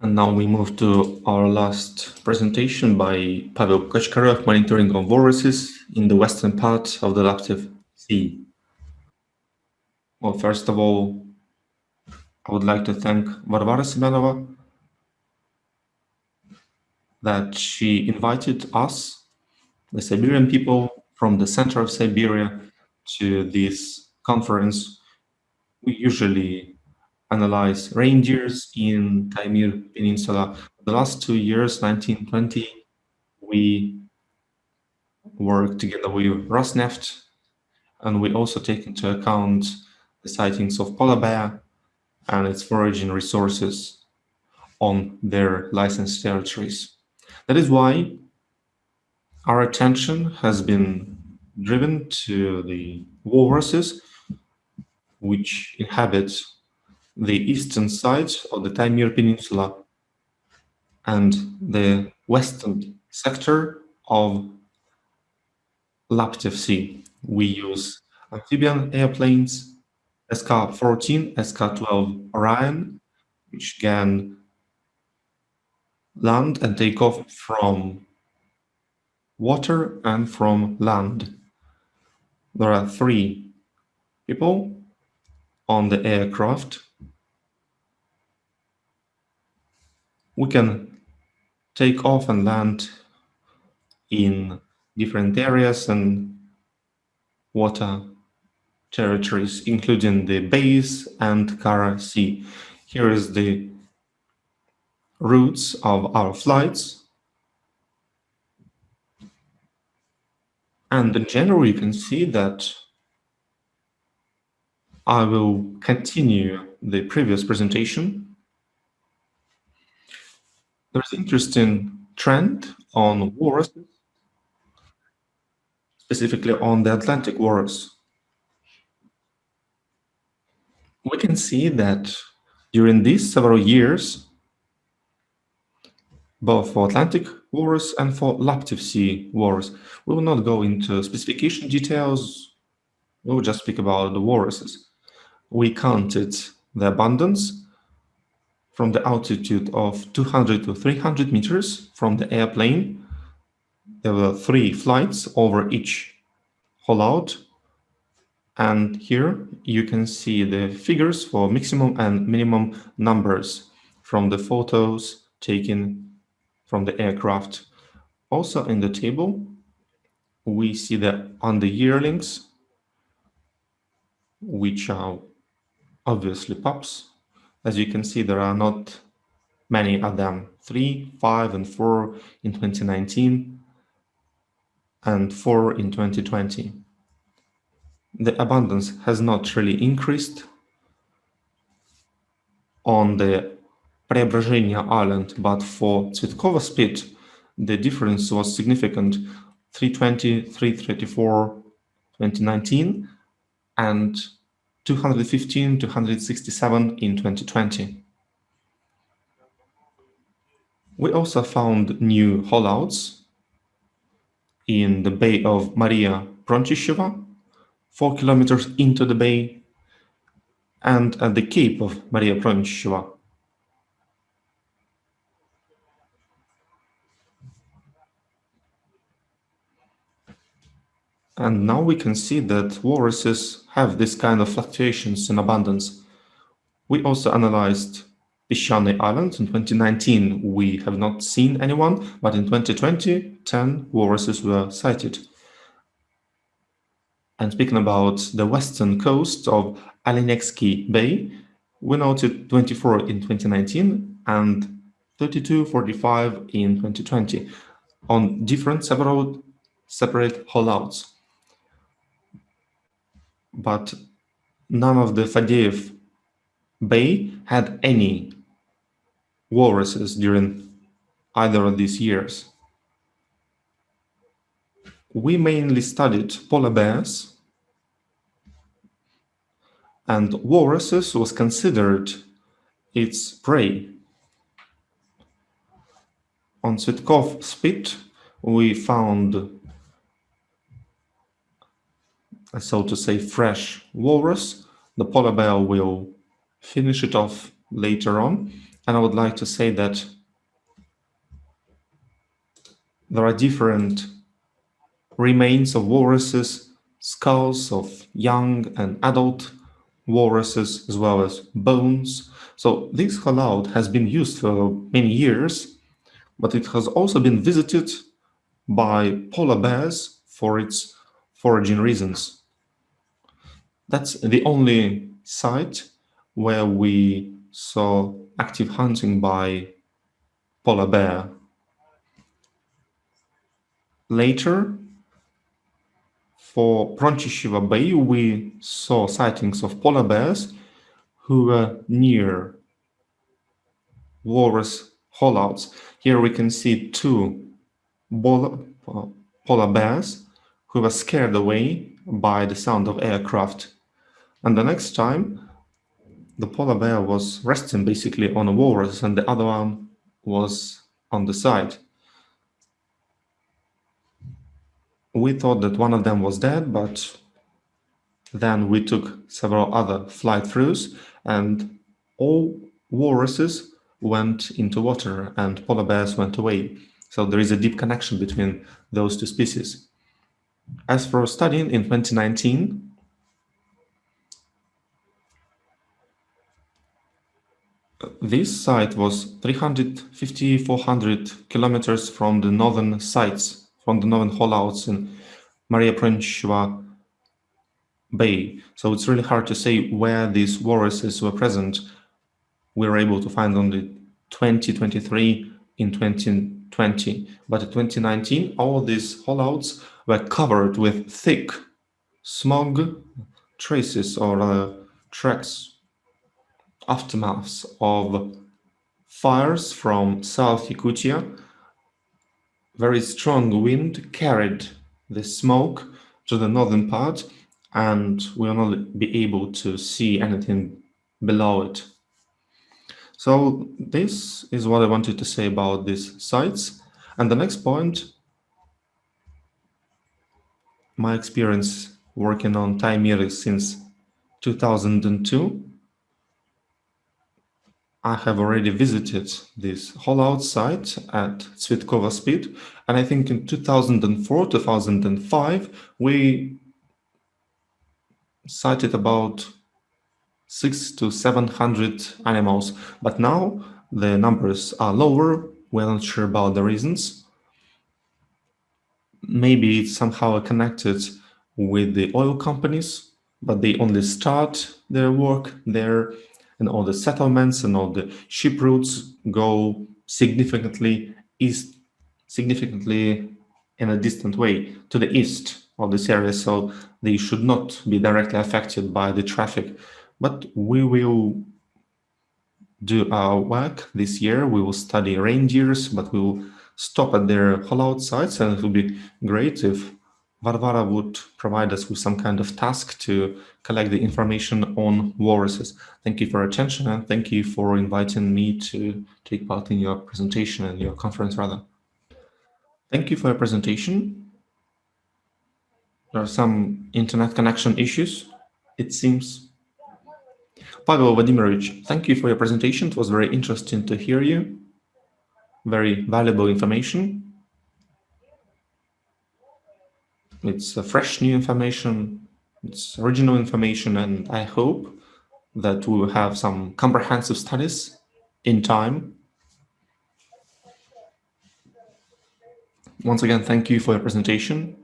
And now we move to our last presentation by Pavel Kockarev, Monitoring on Walruses in the western part of the Laptev Sea. Well, first of all, I would like to thank Varvara Semenova that she invited us, the Siberian people from the center of Siberia, to this conference. We usually analyze reindeers in Taimyr Peninsula. The last 2 years, 1920, we work together with Rosneft, and we also take into account the sightings of polar bear and its foraging resources on their licensed territories. That is why our attention has been driven to the walruses, which inhabit the eastern side of the Taimyr Peninsula and the western sector of Laptev Sea. We use amphibian airplanes, SK-14, SK-12 Orion, which can land and take off from water and from land. There are 3 people on the aircraft. We can take off and land in different areas and water territories, including the bays and Kara Sea. Here is the routes of our flights. And in general, you can see that I will continue the previous presentation. There's an interesting trend on walruses, specifically on the Atlantic walrus. We can see that during these several years, both for Atlantic walrus and for Laptev Sea walrus, we will not go into specification details, we will just speak about the walruses. We counted the abundance from the altitude of 200 to 300 meters from the airplane. There were 3 flights over each holdout. And here you can see the figures for maximum and minimum numbers from the photos taken from the aircraft. Also in the table, we see the underyearlings, which are obviously pups. As you can see, there are not many of them, 3, 5, and 4 in 2019, and 4 in 2020. The abundance has not really increased on the Preobrazhenia Island, but for Tsvetkova Spit, the difference was significant, 320, 334, 2019, and 215, 267 in 2020. We also found new holdouts in the Bay of Maria Prontisheva, 4 kilometers into the bay, and at the Cape of Maria Prontisheva. And now we can see that walruses have this kind of fluctuations in abundance. We also analyzed Peshchany Island. In 2019, we have not seen anyone, but in 2020, 10 walruses were sighted. And speaking about the western coast of Alinetsky Bay, we noted 24 in 2019 and 32, 45 in 2020 on several separate holdouts. But none of the Fadeev Bay had any walruses during either of these years. We mainly studied polar bears, and walruses was considered its prey. On Tsvetkov Spit, we found, so to say, fresh walrus. The polar bear will finish it off later on. And I would like to say that there are different remains of walruses, skulls of young and adult walruses, as well as bones. So this hollout has been used for many years, but it has also been visited by polar bears for its foraging reasons. That's the only site where we saw active hunting by polar bear. Later, for Pronchishiva Bay, we saw sightings of polar bears who were near walrus hollows. Here we can see two polar bears who were scared away by the sound of aircraft. And the next time, the polar bear was resting basically on a walrus and the other one was on the side. We thought that one of them was dead, but then we took several other flight throughs and all walruses went into water and polar bears went away. So there is a deep connection between those two species. As for studying in 2019, this site was 350-400 kilometers from the northern sites, from the northern hollows in Maria Proncheva Bay. So it's really hard to say where these walruses were present. We were able to find only 2023 in 2020, but in 2019, all these hollows were covered with thick smog traces or tracks, aftermaths of fires from South Yakutia. Very strong wind carried the smoke to the northern part, and we will not be able to see anything below it. So this is what I wanted to say about these sites. And the next point, my experience working on Taimyri since 2002. I have already visited this hollout site at Tsvetkova Spit, and I think in 2004, 2005, we sighted about 600 to 700 animals, but now the numbers are lower. We're not sure about the reasons. Maybe it's somehow connected with the oil companies, but they only start their work there, and all the settlements and all the ship routes go significantly in a distant way to the east of this area, so they should not be directly affected by the traffic. But we will do our work this year. We will study reindeers, but we will stop at their hollout sites, and it would be great if Varvara would provide us with some kind of task to collect the information on walruses. Thank you for your attention, and thank you for inviting me to take part in your presentation and your conference, rather. Thank you for your presentation. There are some internet connection issues, it seems. Pavel Vladimirovich, thank you for your presentation. It was very interesting to hear you. Very valuable information. It's fresh new information, it's original information, and I hope that we will have some comprehensive studies in time. Once again, thank you for your presentation.